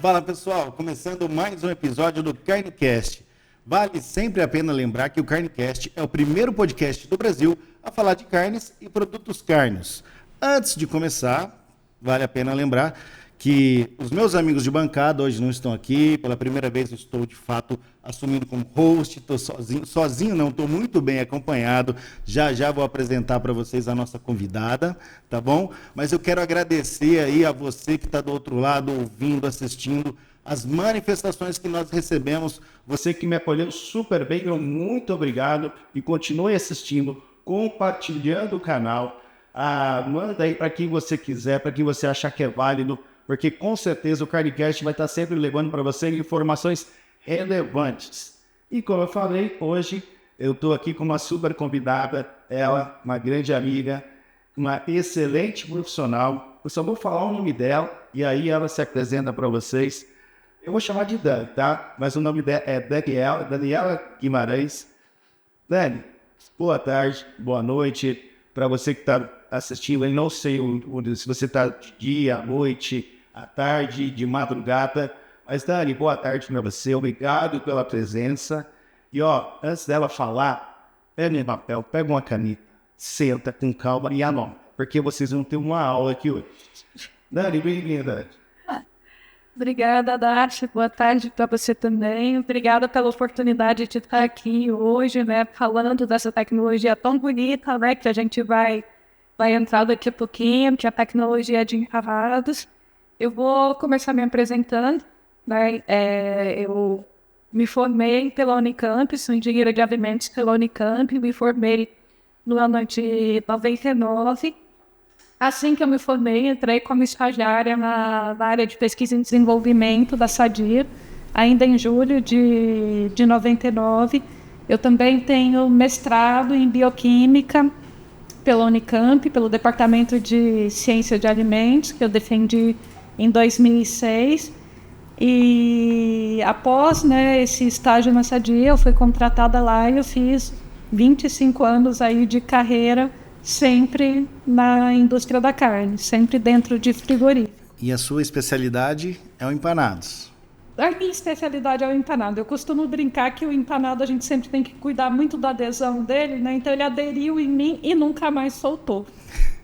Fala pessoal, começando mais um episódio do CarneCast. Vale sempre a pena lembrar que o CarneCast é o primeiro podcast do Brasil a falar de carnes e produtos cárneos. Antes de começar, vale a pena lembrar que os meus amigos de bancada hoje não estão aqui. Pela primeira vez eu estou, de fato, assumindo como host. Estou sozinho não, estou muito bem acompanhado. Já vou apresentar para vocês a nossa convidada, tá bom? Mas eu quero agradecer aí a você que está do outro lado, ouvindo, assistindo as manifestações que nós recebemos. Você que me acolheu super bem, muito obrigado. E continue assistindo, compartilhando o canal. Manda aí para quem você quiser, para quem você achar que é válido, porque com certeza o CarneCast vai estar sempre levando para você informações relevantes. E como eu falei, hoje eu estou aqui com uma super convidada, ela, uma grande amiga, uma excelente profissional. Eu só vou falar o nome dela e aí ela se apresenta para vocês. Eu vou chamar de Dani, tá? Mas o nome dela é Daniela Guimarães. Dani, boa tarde, boa noite. Para você que está assistindo, eu não sei se você está de dia, à noite, à tarde, de madrugada. Mas, Dani, boa tarde para você. Obrigado pela presença. E, antes dela falar, pega um papel, pega uma caneta, senta com calma e anota, porque vocês vão ter uma aula aqui hoje. Dani, bem-vinda, Dani. Obrigada, Darcy. Boa tarde para você também. Obrigada pela oportunidade de estar aqui hoje, né, falando dessa tecnologia tão bonita, né, que a gente vai entrar daqui a pouquinho, que é a tecnologia de infravermelhos. Eu vou começar me apresentando, né? Eu me formei pela Unicamp, sou engenheira de alimentos pela Unicamp, me formei no ano de 99. Assim que eu me formei, entrei como estagiária na área de pesquisa e desenvolvimento da Sadia, ainda em julho de 99. Eu também tenho mestrado em bioquímica pela Unicamp, pelo Departamento de Ciência de Alimentos, que eu defendi em 2006. E após, né, esse estágio na Sadia, eu fui contratada lá e eu fiz 25 anos aí de carreira, sempre na indústria da carne, sempre dentro de frigorífico. E a sua especialidade é o empanados? A minha especialidade é o empanado. Eu costumo brincar que o empanado a gente sempre tem que cuidar muito da adesão dele, né? Então ele aderiu em mim e nunca mais soltou.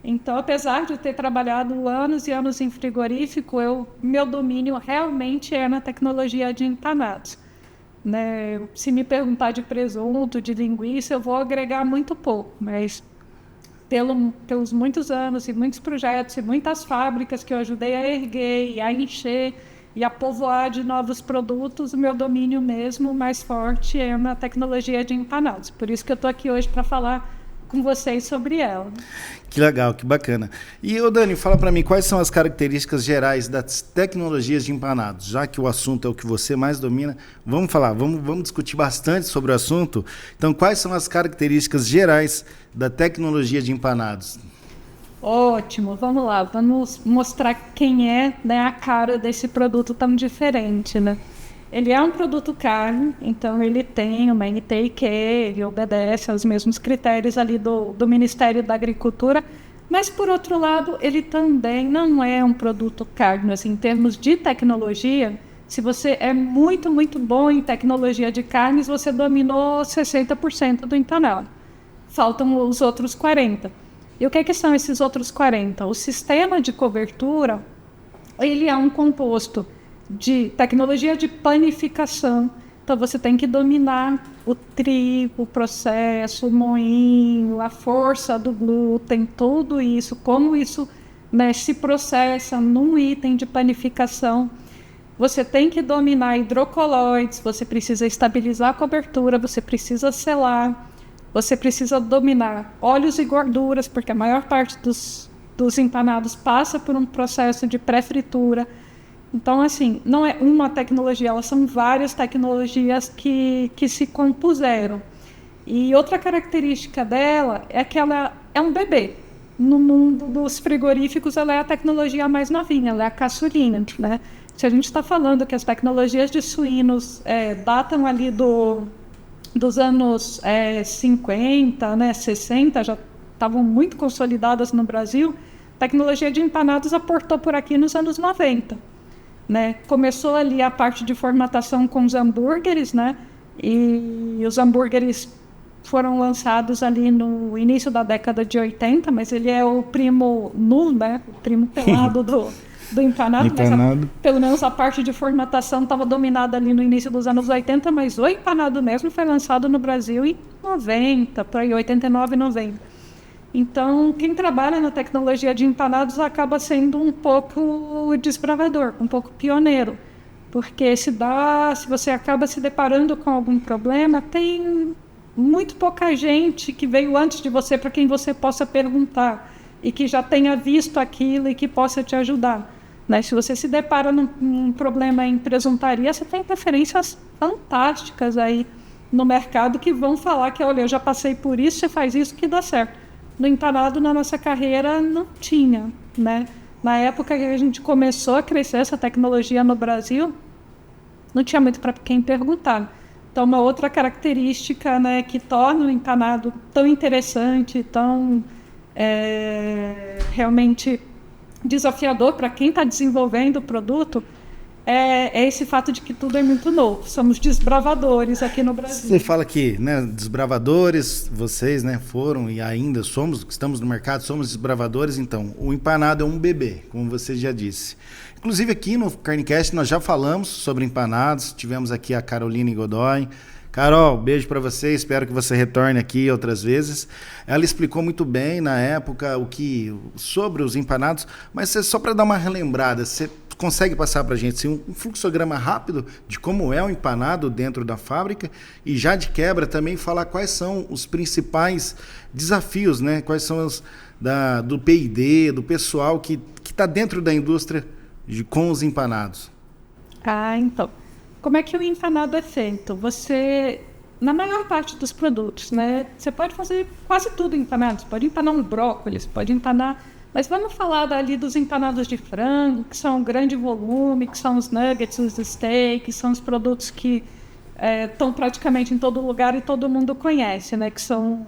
Então, apesar de eu ter trabalhado anos e anos em frigorífico, meu domínio realmente é na tecnologia de empanados. Né? Se me perguntar de presunto, de linguiça, eu vou agregar muito pouco, mas pelos muitos anos e muitos projetos e muitas fábricas que eu ajudei a erguer e a encher e a povoar de novos produtos, o meu domínio mesmo mais forte é na tecnologia de empanados. Por isso que eu estou aqui hoje para falar com vocês sobre ela. Que legal, que bacana. E, Dani, fala para mim, quais são as características gerais das tecnologias de empanados? Já que o assunto é o que você mais domina, vamos falar, vamos discutir bastante sobre o assunto. Então, quais são as características gerais da tecnologia de empanados? Ótimo, vamos lá, vamos mostrar quem é, né, a cara desse produto tão diferente, né? Ele é um produto carne, então ele tem uma NTIQ, ele obedece aos mesmos critérios ali do Ministério da Agricultura, mas, por outro lado, ele também não é um produto carne. Assim, em termos de tecnologia, se você é muito, muito bom em tecnologia de carnes, você dominou 60% do empanado. Faltam os outros 40%. E o que são esses outros 40%? O sistema de cobertura, ele é um composto de tecnologia de panificação. Então, você tem que dominar o trigo, o processo, o moinho, a força do glúten, tudo isso, como isso, né, se processa num item de panificação. Você tem que dominar hidrocolóides, você precisa estabilizar a cobertura, você precisa selar, você precisa dominar óleos e gorduras, porque a maior parte dos empanados passa por um processo de pré-fritura. Então, assim, não é uma tecnologia, elas são várias tecnologias que se compuseram. E outra característica dela é que ela é um bebê. No mundo dos frigoríficos, ela é a tecnologia mais novinha, ela é a caçulinha, né? Se a gente está falando que as tecnologias de suínos datam ali dos anos 50, né, 60, já estavam muito consolidadas no Brasil, a tecnologia de empanados aportou por aqui nos anos 90. né? Começou ali a parte de formatação com os hambúrgueres, né? E os hambúrgueres foram lançados ali no início da década de 80, mas ele é o primo nu, né? O primo pelado do empanado. Empanado. Pelo menos a parte de formatação estava dominada ali no início dos anos 80, mas o empanado mesmo foi lançado no Brasil em 90, por aí, 89, 90. Então, quem trabalha na tecnologia de empanados acaba sendo um pouco desbravador, um pouco pioneiro, porque se você acaba se deparando com algum problema, tem muito pouca gente que veio antes de você para quem você possa perguntar e que já tenha visto aquilo e que possa te ajudar, né? Se você se depara num problema em presuntaria, você tem referências fantásticas aí no mercado que vão falar que, olha, eu já passei por isso, você faz isso que dá certo. No empanado, na nossa carreira, não tinha, né? Na época que a gente começou a crescer essa tecnologia no Brasil, não tinha muito para quem perguntar. Então, uma outra característica, né, que torna o empanado tão interessante, tão realmente desafiador para quem está desenvolvendo o produto, é esse fato de que tudo é muito novo. Somos desbravadores aqui no Brasil. Você fala que, né, desbravadores, vocês, né, foram e ainda somos, estamos no mercado, somos desbravadores. Então, o empanado é um bebê, como você já disse. Inclusive aqui no Carnicast nós já falamos sobre empanados, tivemos aqui a Caroline Godoy. Carol, beijo para você, espero que você retorne aqui outras vezes. Ela explicou muito bem na época sobre os empanados, mas só para dar uma relembrada, você consegue passar para a gente assim, um fluxograma rápido de como é o empanado dentro da fábrica e já de quebra também falar quais são os principais desafios, né? Quais são os do P&D, do pessoal que está dentro da indústria com os empanados. Então, como é que o empanado é feito? Você, na maior parte dos produtos, né? Você pode fazer quase tudo empanado. Você pode empanar um brócolis, pode empanar. Mas vamos falar ali dos empanados de frango, que são um grande volume, que são os nuggets, os steaks, são os produtos que estão praticamente em todo lugar e todo mundo conhece, né? Que são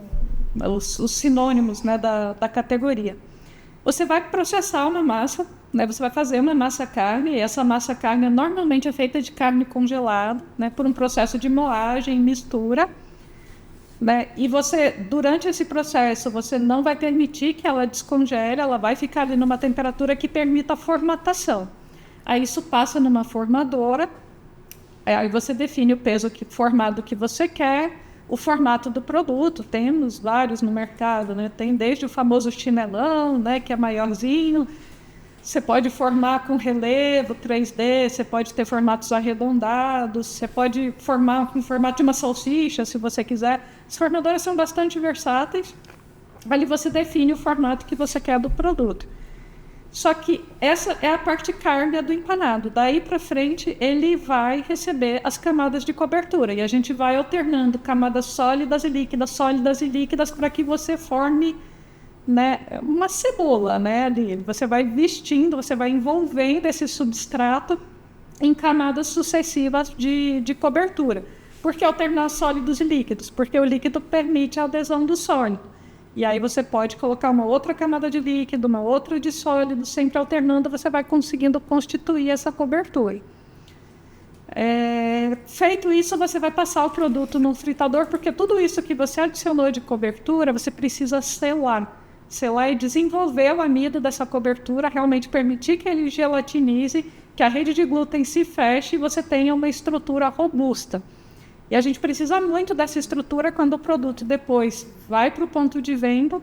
os sinônimos, né, da categoria. Você vai processar uma massa, né? Você vai fazer uma massa carne, e essa massa carne normalmente é feita de carne congelada, né? Por um processo de moagem e mistura. Né? E você, durante esse processo, você não vai permitir que ela descongele, ela vai ficar ali numa temperatura que permita a formatação. Aí isso passa numa formadora, aí você define o peso formado que você quer, o formato do produto, temos vários no mercado, né? Tem desde o famoso chinelão, né, que é maiorzinho, você pode formar com relevo 3D, você pode ter formatos arredondados, você pode formar com o formato de uma salsicha, se você quiser. As formadoras são bastante versáteis. Ali você define o formato que você quer do produto. Só que essa é a parte carne do empanado. Daí para frente, ele vai receber as camadas de cobertura. E a gente vai alternando camadas sólidas e líquidas para que você forme, né, uma cebola, né, ali. Você vai vestindo, você vai envolvendo esse substrato em camadas sucessivas de cobertura. Por que alternar sólidos e líquidos? Porque o líquido permite a adesão do sólido. E aí você pode colocar uma outra camada de líquido, uma outra de sólido, sempre alternando, você vai conseguindo constituir essa cobertura. Feito isso, você vai passar o produto no fritador, porque tudo isso que você adicionou de cobertura, você precisa selar. Selar e desenvolver o amido dessa cobertura, realmente permitir que ele gelatinize, que a rede de glúten se feche e você tenha uma estrutura robusta. E a gente precisa muito dessa estrutura quando o produto depois vai para o ponto de venda,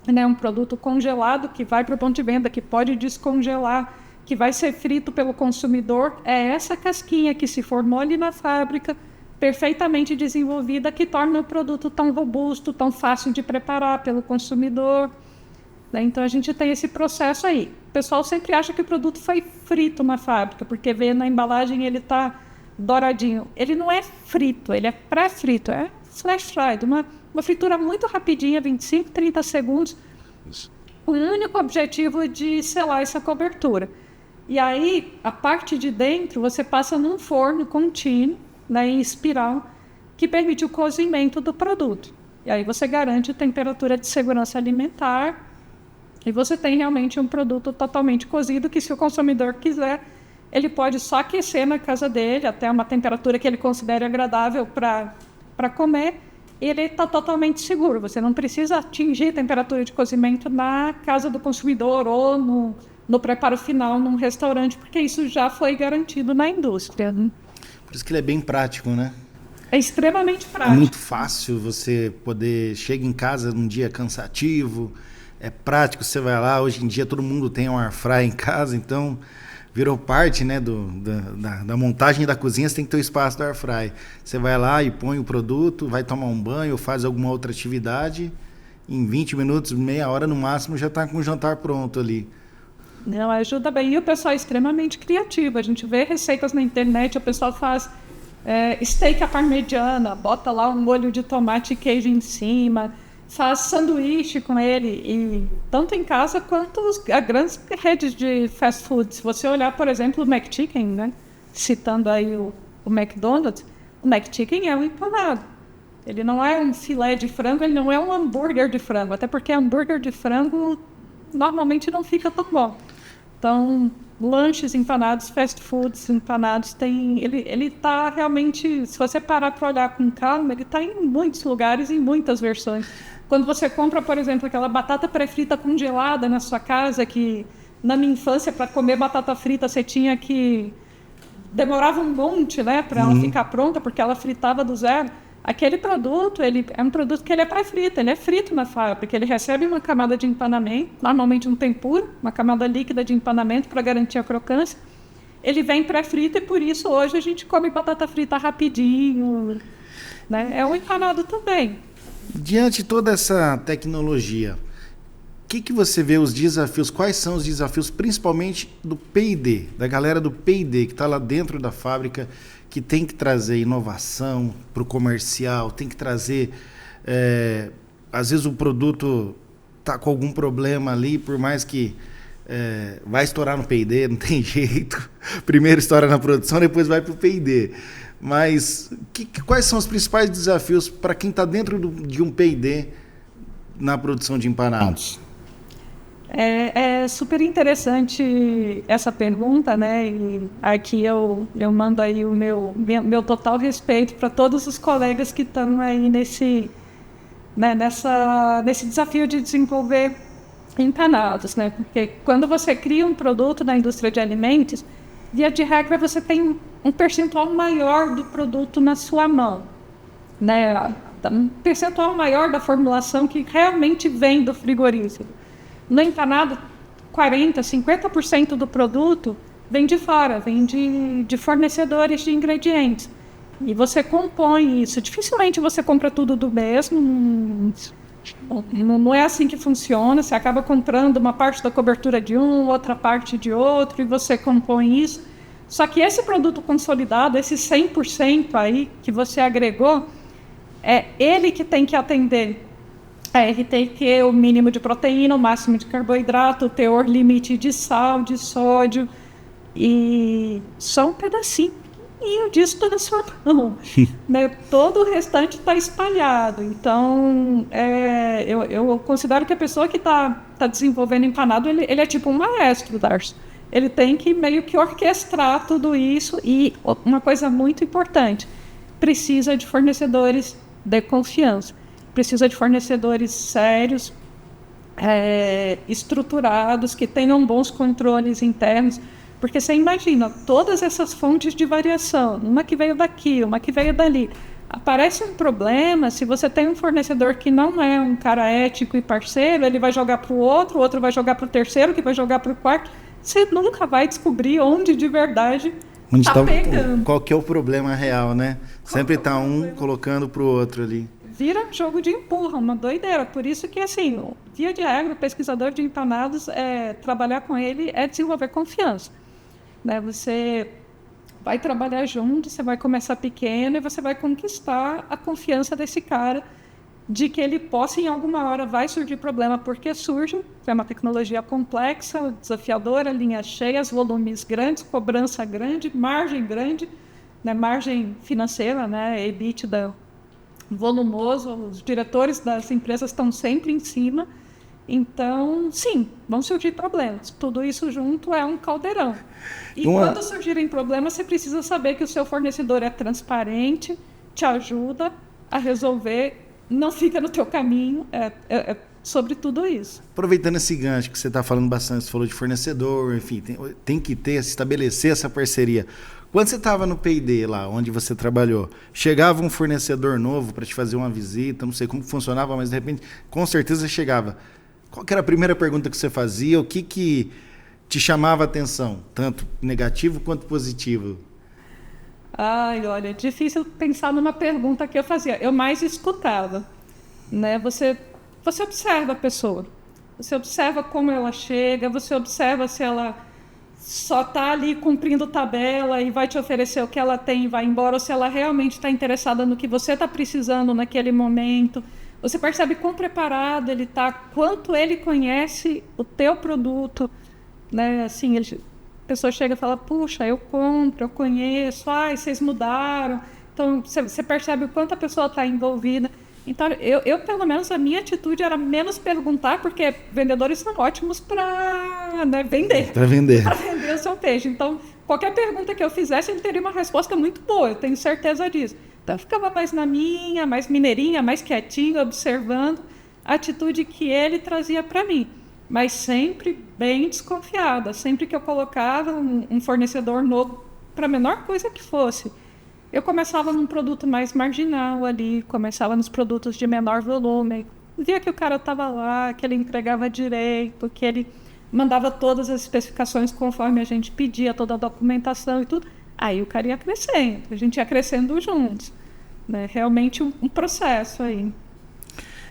né, um produto congelado que vai para o ponto de venda, que pode descongelar, que vai ser frito pelo consumidor. É essa casquinha que se formou ali na fábrica, perfeitamente desenvolvida, que torna o produto tão robusto, tão fácil de preparar pelo consumidor. Então a gente tem esse processo aí. O pessoal sempre acha que o produto foi frito na fábrica, porque vê na embalagem ele está douradinho. Ele não é frito, ele é pré-frito, é flash fried, uma fritura muito rapidinha, 25, 30 segundos, com o único objetivo de selar essa cobertura. E aí, a parte de dentro, você passa num forno contínuo, né, em espiral, que permite o cozimento do produto. E aí você garante temperatura de segurança alimentar e você tem realmente um produto totalmente cozido que, se o consumidor quiser, ele pode só aquecer na casa dele até uma temperatura que ele considere agradável para comer, e ele está totalmente seguro. Você não precisa atingir a temperatura de cozimento na casa do consumidor ou no preparo final num restaurante, porque isso já foi garantido na indústria. Por isso que ele é bem prático, né? É extremamente É prático. muito fácil você poder... Chega em casa num dia cansativo, é prático, você vai lá, hoje em dia todo mundo tem um air fry em casa, então virou parte, né, da montagem da cozinha, você tem que ter o espaço do air fry. Você vai lá e põe o produto, vai tomar um banho, faz alguma outra atividade, em 20 minutos, meia hora no máximo, já está com o jantar pronto ali. Não, ajuda bem. E o pessoal é extremamente criativo. A gente vê receitas na internet, o pessoal faz steak à parmegiana, bota lá um molho de tomate e queijo em cima, faz sanduíche com ele, e tanto em casa quanto as grandes redes de fast food. Se você olhar, por exemplo, o McChicken, né? Citando aí o McDonald's, o McChicken é um empanado. Ele não é um filé de frango, ele não é um hambúrguer de frango, até porque hambúrguer de frango normalmente não fica tão bom. Então, lanches empanados, fast foods empanados, ele está realmente, se você parar para olhar com calma, ele está em muitos lugares, em muitas versões. Quando você compra, por exemplo, aquela batata pré-frita congelada na sua casa, que na minha infância, para comer batata frita, você tinha que... demorava um monte, né, para ela ficar pronta, porque ela fritava do zero. Aquele produto, ele é um produto que ele é pré-frito, ele é frito na fábrica, ele recebe uma camada de empanamento, normalmente um tempura, uma camada líquida de empanamento para garantir a crocância. Ele vem pré-frito e por isso hoje a gente come batata frita rapidinho, né? É um empanado também. Diante de toda essa tecnologia, o que você vê os desafios? Quais são os desafios, principalmente do P&D, da galera do P&D que está lá dentro da fábrica, que tem que trazer inovação para o comercial, tem que trazer... às vezes o produto está com algum problema ali, por mais que vai estourar no P&D, não tem jeito. Primeiro estoura na produção, depois vai para o P&D. Mas quais são os principais desafios para quem está dentro de um P&D na produção de empanados? É super interessante essa pergunta, né? E aqui eu mando aí o meu total respeito para todos os colegas que estão aí nesse desafio de desenvolver empanados, né? Porque quando você cria um produto na indústria de alimentos, via de regra você tem um percentual maior do produto na sua mão, né? Um percentual maior da formulação que realmente vem do frigorífico. No empanado, 40%, 50% do produto vem de fora, vem de fornecedores de ingredientes. E você compõe isso. Dificilmente você compra tudo do mesmo. Não é assim que funciona. Você acaba comprando uma parte da cobertura de um, outra parte de outro, e você compõe isso. Só que esse produto consolidado, esse 100% aí que você agregou, é ele que tem que atender. Ele tem que ter o mínimo de proteína, o máximo de carboidrato, o teor limite de sal, de sódio, e só um pedacinho disso toda a sua mão. Né? Todo o restante está espalhado. Então, eu considero que a pessoa que está desenvolvendo empanado, ele é tipo um maestro, Darcy. Ele tem que meio que orquestrar tudo isso, e uma coisa muito importante, precisa de fornecedores de confiança. Precisa de fornecedores sérios, estruturados, que tenham bons controles internos, porque você imagina todas essas fontes de variação, uma que veio daqui, uma que veio dali. Aparece um problema, se você tem um fornecedor que não é um cara ético e parceiro, ele vai jogar para o outro vai jogar para o terceiro, que vai jogar para o quarto, você nunca vai descobrir onde de verdade está pegando. Qual que é o problema real, né? Sempre está um colocando para o outro ali. Vira um jogo de empurra, uma doideira. Por isso que, assim, via de regra, o pesquisador de empanados, trabalhar com ele é desenvolver confiança. Né? Você vai trabalhar junto, você vai começar pequeno e você vai conquistar a confiança desse cara de que ele possa, em alguma hora, vai surgir problema, porque surge. É uma tecnologia complexa, desafiadora, linhas cheias, volumes grandes, cobrança grande, né? Margem financeira, né? EBITDA volumoso, os diretores das empresas estão sempre em cima, Então, sim, vão surgir problemas. Tudo isso junto é um caldeirão. E quando surgirem problemas, você precisa saber que o seu fornecedor é transparente, te ajuda a resolver, não fica no teu caminho, sobre tudo isso. Aproveitando esse gancho que você está falando bastante, você falou de fornecedor, enfim, tem que estabelecer essa parceria. Quando você estava no P&D lá, onde você trabalhou, chegava um fornecedor novo para te fazer uma visita, não sei como funcionava, mas de repente, com certeza chegava. Qual que era a primeira pergunta que você fazia? O que te chamava a atenção, tanto negativo quanto positivo? Ai, olha, é difícil pensar numa pergunta que eu fazia. Eu mais escutava, né? Você observa a pessoa, você observa como ela chega, você observa se ela só está ali cumprindo tabela e vai te oferecer o que ela tem e vai embora, ou se ela realmente está interessada no que você está precisando naquele momento. Você percebe quão preparado ele está, quanto ele conhece o teu produto, né? Assim, a pessoa chega e fala, puxa, eu compro, eu conheço, vocês mudaram. Então, você percebe o quanto a pessoa está envolvida. Então, eu, pelo menos, a minha atitude era menos perguntar, porque vendedores são ótimos para, né, vender. Para vender. Para vender o seu peixe. Então, qualquer pergunta que eu fizesse, ele teria uma resposta muito boa, eu tenho certeza disso. Então, eu ficava mais na minha, mais mineirinha, mais quietinha, observando a atitude que ele trazia para mim. Mas sempre bem desconfiada. Sempre que eu colocava um fornecedor novo, para a menor coisa que fosse, eu começava num produto mais marginal ali, começava nos produtos de menor volume, via que o cara estava lá, que ele entregava direito, que ele mandava todas as especificações conforme a gente pedia, toda a documentação e tudo. Aí o cara ia crescendo, a gente ia crescendo juntos, né? Realmente um processo aí.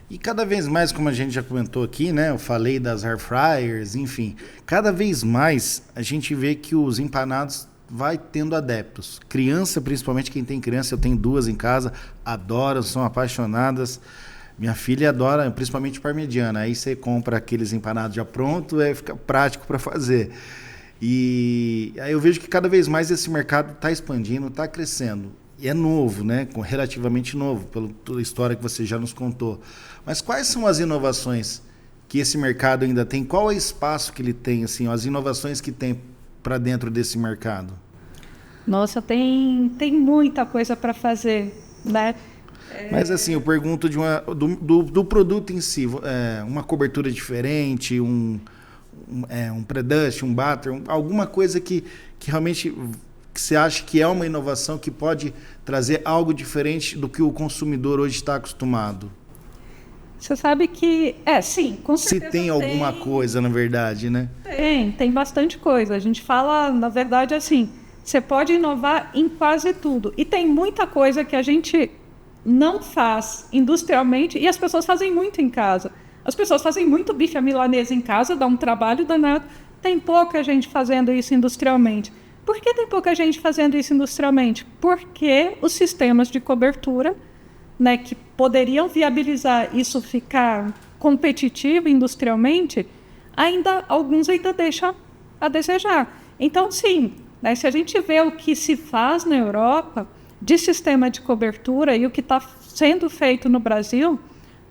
E cada vez mais, como a gente já comentou aqui, né? Eu falei das air fryers, enfim. Cada vez mais a gente vê que os empanados vai tendo adeptos. Criança, principalmente quem tem criança, eu tenho 2 em casa, adoram, são apaixonadas. Minha filha adora, principalmente parmegiana. Aí você compra aqueles empanados já pronto, fica prático para fazer. E aí eu vejo que cada vez mais esse mercado está expandindo, está crescendo. E é novo, né? Relativamente novo, pela história que você já nos contou. Mas quais são as inovações que esse mercado ainda tem? Qual é o espaço que ele tem, assim, as inovações que tem para dentro desse mercado? Nossa, tem muita coisa para fazer, né? Mas assim, eu pergunto do produto em si, uma cobertura diferente, um pre-dust, um batter, alguma coisa que realmente que você acha que é uma inovação que pode trazer algo diferente do que o consumidor hoje está acostumado? Você sabe que, sim, com certeza. Se tem alguma coisa, na verdade, né? Tem bastante coisa. A gente fala, na verdade, assim, você pode inovar em quase tudo. E tem muita coisa que a gente não faz industrialmente e as pessoas fazem muito em casa. As pessoas fazem muito bife à milanesa em casa, dá um trabalho danado. Tem pouca gente fazendo isso industrialmente. Por que tem pouca gente fazendo isso industrialmente? Porque os sistemas de cobertura, né, que poderiam viabilizar isso ficar competitivo industrialmente, alguns ainda deixam a desejar. Então, sim, né, se a gente vê o que se faz na Europa de sistema de cobertura e o que está sendo feito no Brasil,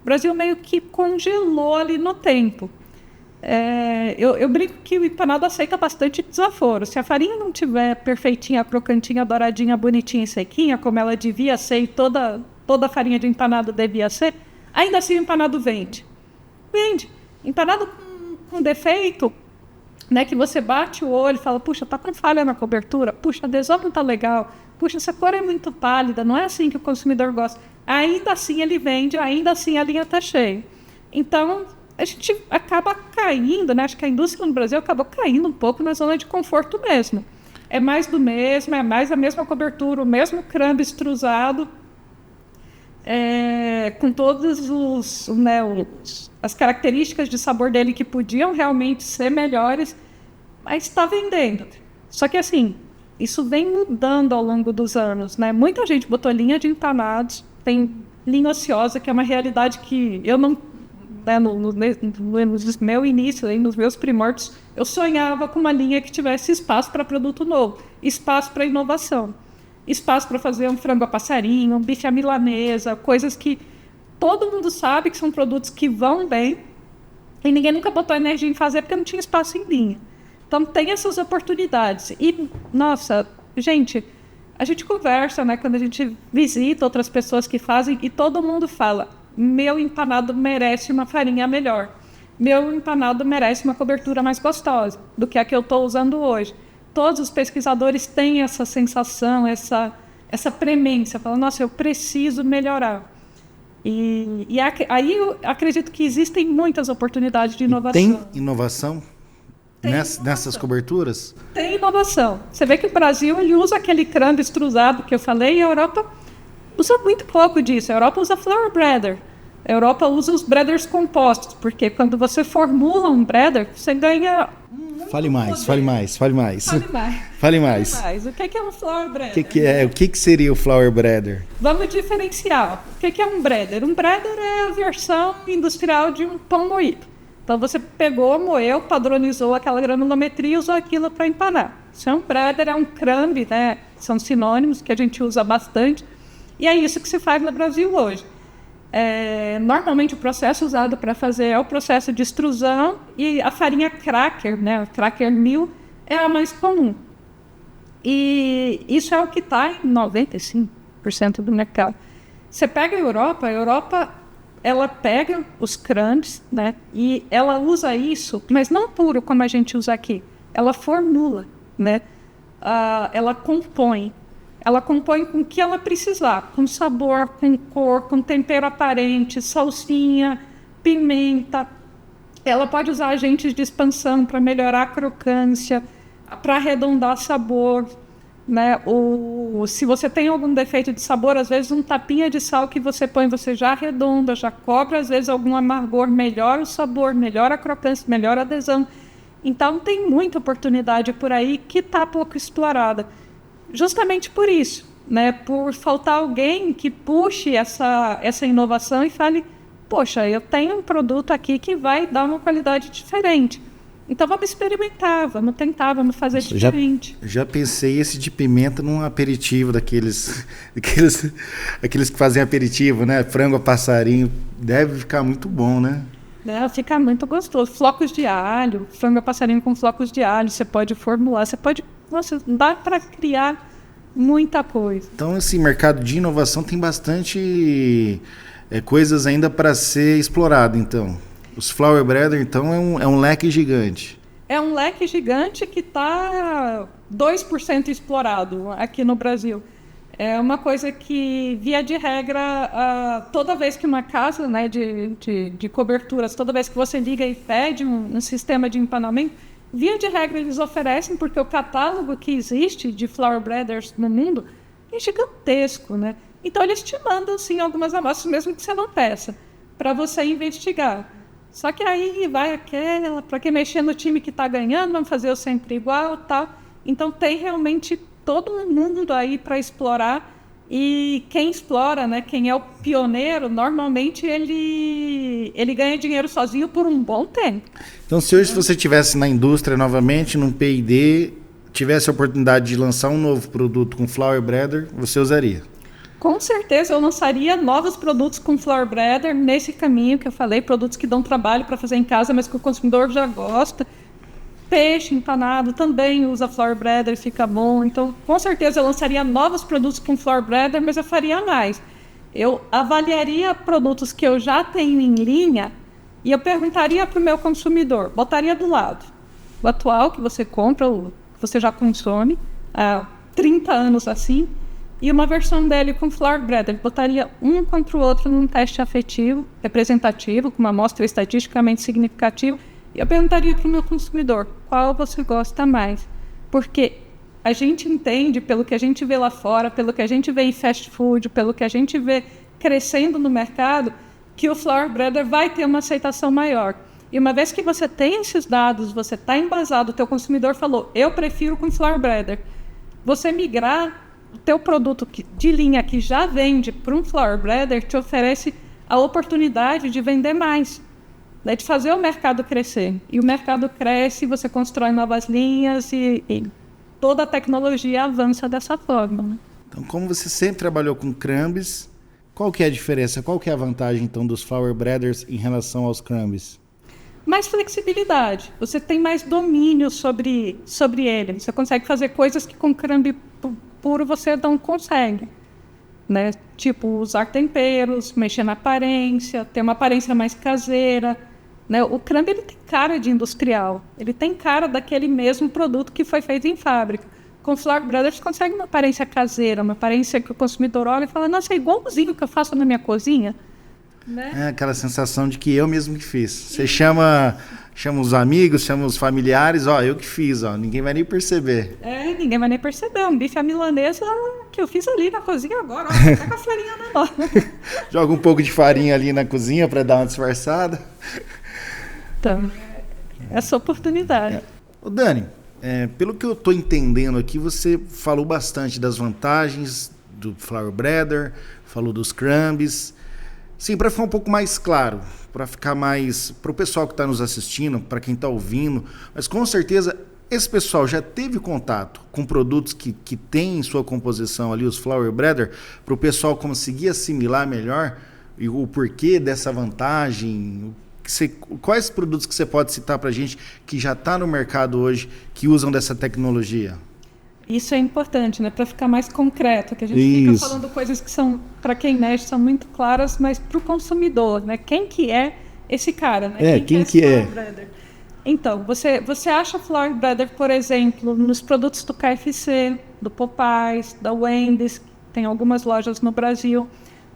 o Brasil meio que congelou ali no tempo. Eu brinco que o empanado aceita bastante desaforo. Se a farinha não tiver perfeitinha, crocantinha, douradinha, bonitinha e sequinha, como ela devia ser e toda farinha de empanado devia ser, ainda assim o empanado vende. Empanado com defeito, né, que você bate o olho e fala, puxa, tá com falha na cobertura, puxa, a adesão não tá legal, puxa, essa cor é muito pálida, não é assim que o consumidor gosta. Ainda assim ele vende, ainda assim a linha tá cheia. Então, a gente acaba caindo, né? Acho que a indústria no Brasil acabou caindo um pouco na zona de conforto mesmo. É mais do mesmo, é mais a mesma cobertura, o mesmo crumb extrusado, com todas as características de sabor dele que podiam realmente ser melhores, mas está vendendo. Só que assim, isso vem mudando ao longo dos anos, né? Muita gente botou linha de empanados, tem linha ociosa, que é uma realidade que eu não... No meu início, nos meus primórdios, eu sonhava com uma linha que tivesse espaço para produto novo, espaço para inovação, espaço para fazer um frango a passarinho, um bife à milanesa, coisas que todo mundo sabe que são produtos que vão bem, E ninguém nunca botou energia em fazer porque não tinha espaço em linha. Então tem essas oportunidades. E, nossa, gente, a gente conversa, né? Quando a gente visita outras pessoas que fazem e todo mundo fala, meu empanado merece uma farinha melhor. Meu empanado merece uma cobertura mais gostosa do que a que eu estou usando hoje. Todos os pesquisadores têm essa sensação, essa premência, falam, nossa, eu preciso melhorar. Aí eu acredito que existem muitas oportunidades de inovação. Tem inovação nessas coberturas? Tem inovação. Você vê que o Brasil ele usa aquele crumb extrusado que eu falei, e a Europa usa muito pouco disso. A Europa usa flour breader. A Europa usa os breaders compostos, porque quando você formula um breader, você ganha... Fale mais. O que é um flour breader? O que seria o flour breader? Vamos diferenciar. O que é um breader? Um breader é a versão industrial de um pão moído. Então você pegou, moeu, padronizou aquela granulometria e usou aquilo para empanar. Isso é um breader, é um crumb, né? São sinônimos que a gente usa bastante. E é isso que se faz no Brasil hoje. Normalmente o processo usado para fazer é o processo de extrusão e a farinha cracker, né, a cracker meal, é a mais comum. E isso é o que está em 95% do mercado. Você pega a Europa ela pega os crumbs, né, e ela usa isso, mas não puro como a gente usa aqui. Ela formula, né, ela compõe. Ela compõe com o que ela precisar, com sabor, com cor, com tempero aparente, salsinha, pimenta. Ela pode usar agentes de expansão para melhorar a crocância, para arredondar sabor, né? Se você tem algum defeito de sabor, às vezes um tapinha de sal que você põe, você já arredonda, já cobre, às vezes algum amargor, melhora o sabor, melhora a crocância, melhora a adesão. Então tem muita oportunidade por aí que está pouco explorada. Justamente por isso, né? Por faltar alguém que puxe essa inovação e fale, poxa, eu tenho um produto aqui que vai dar uma qualidade diferente. Então vamos experimentar, vamos tentar, vamos fazer diferente. Já pensei esse de pimenta num aperitivo daqueles que fazem aperitivo, né? Frango a passarinho, deve ficar muito bom, né? Fica muito gostoso. Flocos de alho, frango a passarinho com flocos de alho, você pode formular, nossa, dá para criar muita coisa. Então, esse mercado de inovação tem bastante coisas ainda para ser explorado, então. Os flour breader, então, é um leque gigante. É um leque gigante que está 2% explorado aqui no Brasil. É uma coisa que, via de regra, toda vez que uma casa, né, de coberturas, toda vez que você liga e pede um sistema de empanamento, via de regra eles oferecem, porque o catálogo que existe de flour breaders no mundo é gigantesco, né? Então eles te mandam, sim, algumas amostras, mesmo que você não peça, para você investigar. Só que aí vai para que mexer no time que está ganhando, vamos fazer o sempre igual, tal. Então tem realmente todo um mundo aí para explorar. E quem explora, né, quem é o pioneiro, normalmente ele ganha dinheiro sozinho por um bom tempo. Então, se hoje você estivesse na indústria novamente, num P&D, tivesse a oportunidade de lançar um novo produto com flour breader, você usaria? Com certeza eu lançaria novos produtos com flour breader nesse caminho que eu falei, produtos que dão trabalho para fazer em casa, mas que o consumidor já gosta. Peixe empanado também usa flour breader, fica bom. Então, com certeza eu lançaria novos produtos com flour breader, mas eu faria mais. Eu avaliaria produtos que eu já tenho em linha e eu perguntaria para o meu consumidor, botaria do lado o atual que você compra, o que você já consome há 30 anos assim, e uma versão dele com flour breader. Botaria um contra o outro num teste afetivo, representativo, com uma amostra estatisticamente significativa. Eu perguntaria para o meu consumidor, qual você gosta mais? Porque a gente entende, pelo que a gente vê lá fora, pelo que a gente vê em fast food, pelo que a gente vê crescendo no mercado, que o flour breader vai ter uma aceitação maior. E uma vez que você tem esses dados, você está embasado, o teu consumidor falou, eu prefiro com flour breader. Você migrar o teu produto de linha que já vende para um flour breader te oferece a oportunidade de vender mais. De fazer o mercado crescer. E o mercado cresce, você constrói novas linhas e toda a tecnologia avança dessa forma. Né? Então, como você sempre trabalhou com crumbs, qual que é a diferença? Qual que é a vantagem, então, dos flour breaders em relação aos crumbs? mais flexibilidade, você tem mais domínio sobre ele. Você consegue fazer coisas que com crumb puro você não consegue, né? Tipo, usar temperos, mexer na aparência, ter uma aparência mais caseira, né? O crumb ele tem cara de industrial, ele tem cara daquele mesmo produto que foi feito em fábrica. Com o Flour Brothers consegue uma aparência caseira, uma aparência que o consumidor olha e fala, nossa, é igualzinho que eu faço na minha cozinha. Né? É aquela sensação de que eu mesmo que fiz. Você chama os amigos, chama os familiares, eu que fiz, ninguém vai nem perceber. Ninguém vai nem perceber. Um bife à milanesa que eu fiz ali na cozinha agora, tá com a farinha na hora. Joga um pouco de farinha ali na cozinha para dar uma disfarçada. Então, essa oportunidade. Ô Dani, pelo que eu estou entendendo aqui, você falou bastante das vantagens do Flour Brother, falou dos crumbs. Sim, para ficar um pouco mais claro, para ficar mais para o pessoal que está nos assistindo, para quem está ouvindo, mas com certeza esse pessoal já teve contato com produtos que tem em sua composição ali, os Flour Brother, para o pessoal conseguir assimilar melhor e o porquê dessa vantagem. Quais produtos que você pode citar para a gente que já está no mercado hoje, que usam dessa tecnologia? Isso é importante, né? Para ficar mais concreto, que a gente fica falando coisas que são, para quem mexe, são muito claras, mas para o consumidor, né? Quem que é esse cara, né? Quem que é? Então, você acha Flour Brother, por exemplo, nos produtos do KFC, do Popeyes, da Wendy's, tem algumas lojas no Brasil.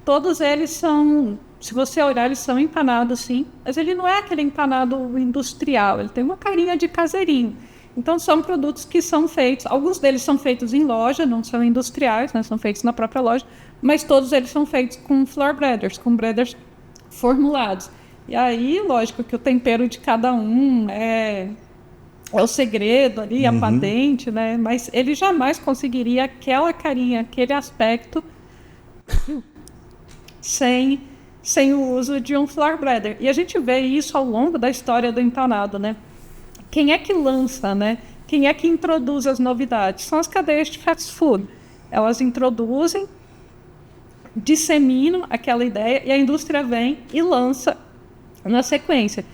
Todos eles são, se você olhar, eles são empanados, sim, mas ele não é aquele empanado industrial, ele tem uma carinha de caseirinho. Então, são produtos que são feitos, alguns deles são feitos em loja, não são industriais, né, são feitos na própria loja, mas todos eles são feitos com Flour Brothers, com breaders formulados. E aí, lógico que o tempero de cada um é o segredo ali, a patente, né? Mas ele jamais conseguiria aquela carinha, aquele aspecto sem o uso de um Flour Brother. E a gente vê isso ao longo da história do empanado, né? Quem é que lança, né? Quem é que introduz as novidades? São as cadeias de fast food. Elas introduzem, disseminam aquela ideia e a indústria vem e lança na sequência.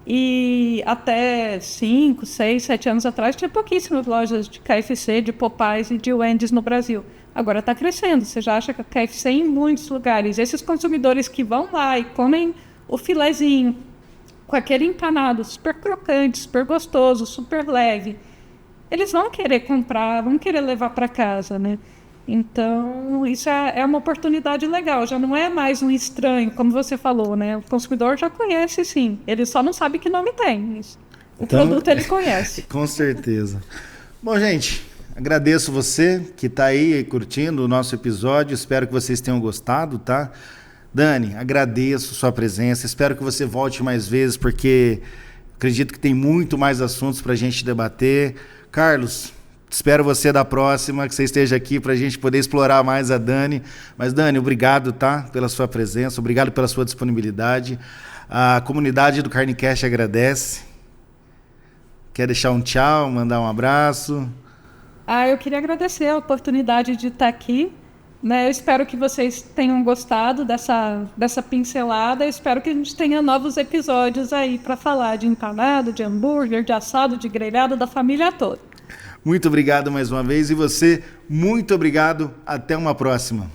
E até 5, 6, 7 anos atrás tinha pouquíssimas lojas de KFC, de Popeyes e de Wendy's no Brasil. Agora está crescendo. Você já acha que a KFC em muitos lugares. Esses consumidores que vão lá e comem o filezinho com aquele empanado super crocante, super gostoso, super leve, eles vão querer comprar, vão querer levar para casa, né? Então, isso é uma oportunidade legal. Já não é mais um estranho, como você falou, né? O consumidor já conhece, sim. Ele só não sabe que nome tem. O produto ele conhece. Com certeza. Bom, gente, agradeço você que está aí curtindo o nosso episódio. Espero que vocês tenham gostado, tá? Dani, agradeço sua presença. Espero que você volte mais vezes, porque acredito que tem muito mais assuntos para a gente debater. Carlos, espero você da próxima, que você esteja aqui para a gente poder explorar mais a Dani. Mas, Dani, obrigado, tá? Pela sua presença, obrigado pela sua disponibilidade. A comunidade do CarneCast agradece. Quer deixar um tchau, mandar um abraço? Eu queria agradecer a oportunidade de estar aqui. Eu espero que vocês tenham gostado dessa pincelada. Eu espero que a gente tenha novos episódios aí para falar de empanado, de hambúrguer, de assado, de grelhado, da família toda. Muito obrigado mais uma vez. E você, muito obrigado. Até uma próxima.